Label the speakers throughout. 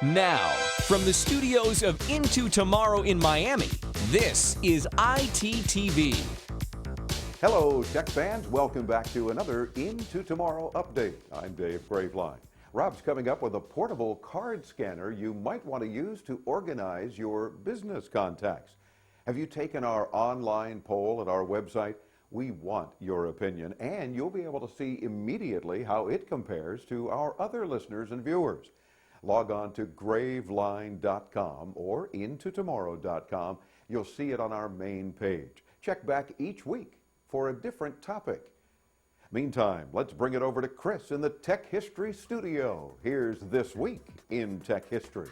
Speaker 1: Now, from the studios of Into Tomorrow in Miami, this is ITTV.
Speaker 2: Hello, tech fans. Welcome back to another Into Tomorrow update. I'm Dave Graveline. Rob's coming up with a portable card scanner you might want to use to organize your business contacts. Have you taken our online poll at our website? We want your opinion, and you'll be able to see immediately how it compares to our other listeners and viewers. Log on to graveline.com or intotomorrow.com. You'll see it on our main page. Check back each week for a different topic. Meantime, let's bring it over to Chris in the Tech History Studio. Here's This Week in Tech History.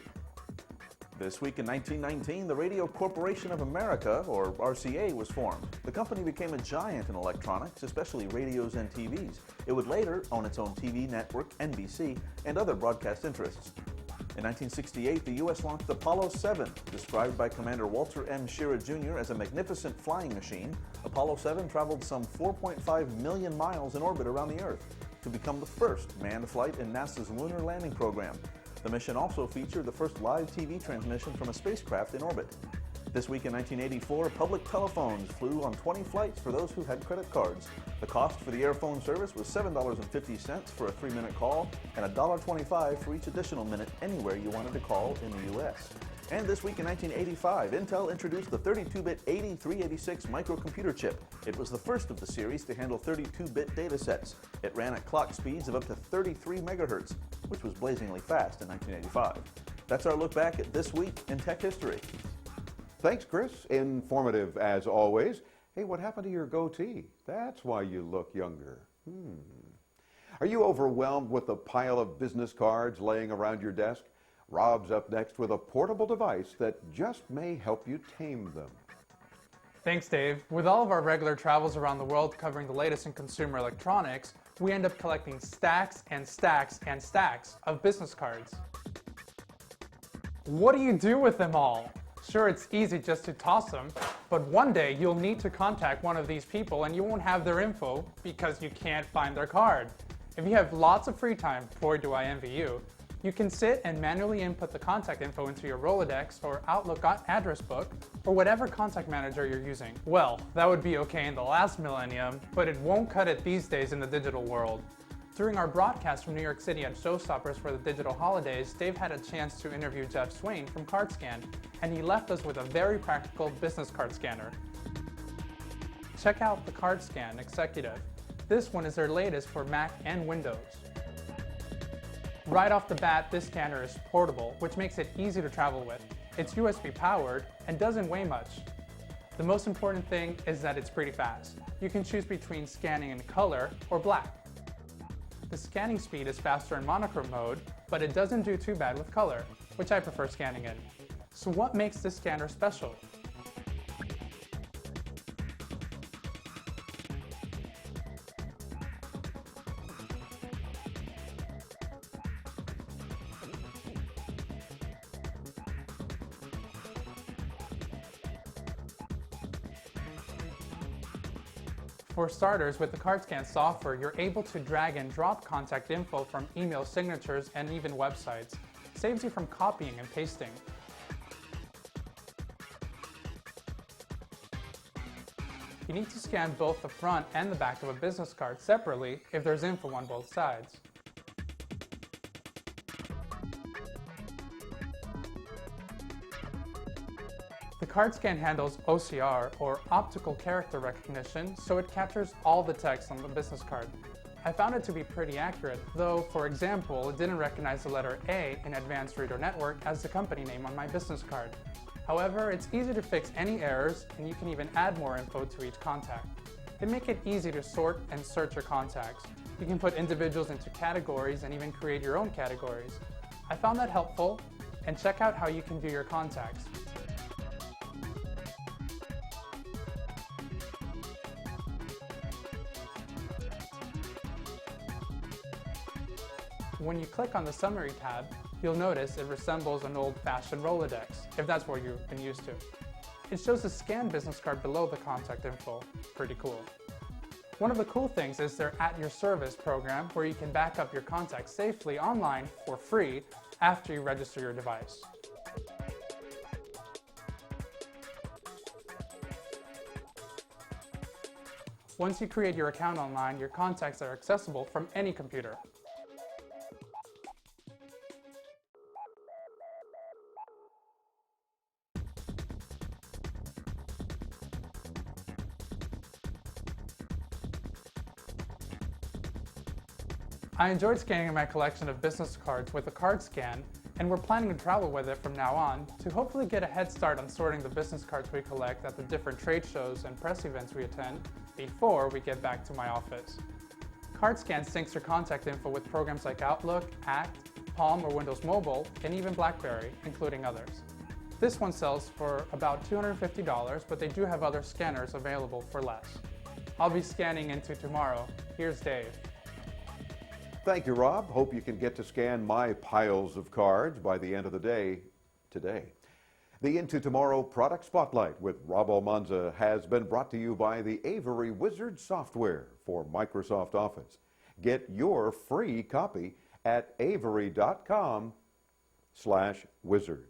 Speaker 3: This week in 1919, the Radio Corporation of America, or RCA, was formed. The company became a giant in electronics, especially radios and TVs. It would later own its own TV network, NBC, and other broadcast interests. In 1968, the U.S. launched Apollo 7. Described by Commander Walter M. Schirra Jr. as a magnificent flying machine, Apollo 7 traveled some 4.5 million miles in orbit around the Earth to become the first manned flight in NASA's lunar landing program. The mission also featured the first live TV transmission from a spacecraft in orbit. This week in 1984, public telephones flew on 20 flights for those who had credit cards. The cost for the airphone service was $7.50 for a 3-minute call and $1.25 for each additional minute anywhere you wanted to call in the U.S. And this week in 1985, Intel introduced the 32-bit 8386 microcomputer chip. It was the first of the series to handle 32-bit data sets. It ran at clock speeds of up to 33 megahertz, which was blazingly fast in 1985. That's our look back at This Week in Tech History.
Speaker 2: Thanks, Chris. Informative as always. Hey, what happened to your goatee? That's why you look younger. Are you overwhelmed with the pile of business cards laying around your desk? Rob's up next with a portable device that just may help you tame them.
Speaker 4: Thanks, Dave. With all of our regular travels around the world covering the latest in consumer electronics, we end up collecting stacks and stacks and stacks of business cards. What do you do with them all? Sure, it's easy just to toss them, but one day you'll need to contact one of these people and you won't have their info because you can't find their card. If you have lots of free time, boy do I envy you, you can sit and manually input the contact info into your Rolodex or Outlook address book or whatever contact manager you're using. Well, that would be okay in the last millennium, but it won't cut it these days in the digital world. During our broadcast from New York City at Showstoppers for the digital holidays, Dave had a chance to interview Jeff Swain from CardScan, and he left us with a very practical business card scanner. Check out the CardScan Executive. This one is their latest for Mac and Windows. Right off the bat, this scanner is portable, which makes it easy to travel with. It's USB powered and doesn't weigh much. The most important thing is that it's pretty fast. You can choose between scanning in color or black. The scanning speed is faster in monochrome mode, but it doesn't do too bad with color, which I prefer scanning in. So what makes this scanner special? For starters, with the CardScan software, you're able to drag and drop contact info from email signatures and even websites. Saves you from copying and pasting. You need to scan both the front and the back of a business card separately if there's info on both sides. The CardScan handles OCR, or optical character recognition, so it captures all the text on the business card. I found it to be pretty accurate, though, for example, it didn't recognize the letter A in Advanced Reader Network as the company name on my business card. However, it's easy to fix any errors, and you can even add more info to each contact. They make it easy to sort and search your contacts. You can put individuals into categories and even create your own categories. I found that helpful, and check out how you can view your contacts. When you click on the Summary tab, you'll notice it resembles an old-fashioned Rolodex, if that's what you've been used to. It shows a scanned business card below the contact info. Pretty cool. One of the cool things is their At Your Service program, where you can back up your contacts safely online for free after you register your device. Once you create your account online, your contacts are accessible from any computer. I enjoyed scanning my collection of business cards with a CardScan, and we're planning to travel with it from now on to hopefully get a head start on sorting the business cards we collect at the different trade shows and press events we attend before we get back to my office. CardScan syncs your contact info with programs like Outlook, Act, Palm or Windows Mobile, and even BlackBerry, including others. This one sells for about $250, but they do have other scanners available for less. I'll be scanning into tomorrow. Here's Dave.
Speaker 2: Thank you, Rob. Hope you can get to scan my piles of cards by the end of the day today. The Into Tomorrow Product Spotlight with Rob Almanza has been brought to you by the Avery Wizard software for Microsoft Office. Get your free copy at avery.com/wizard.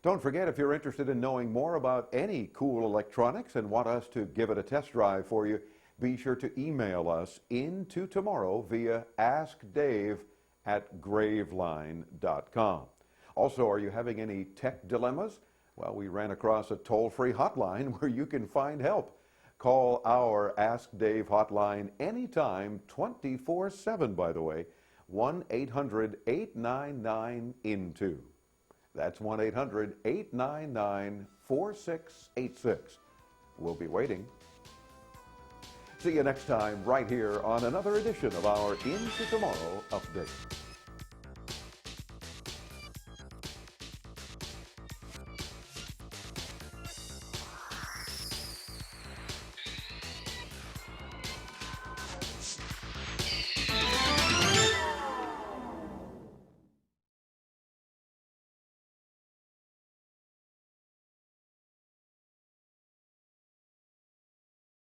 Speaker 2: Don't forget, if you're interested in knowing more about any cool electronics and want us to give it a test drive for you, be sure to email us into tomorrow via askdave@graveline.com. Also, are you having any tech dilemmas? Well, we ran across a toll-free hotline where you can find help. Call our Ask Dave hotline anytime, 24/7, by the way, 1-800-899-INTO. That's 1-800-899-4686. We'll be waiting. See you next time right here on another edition of our Into Tomorrow Update.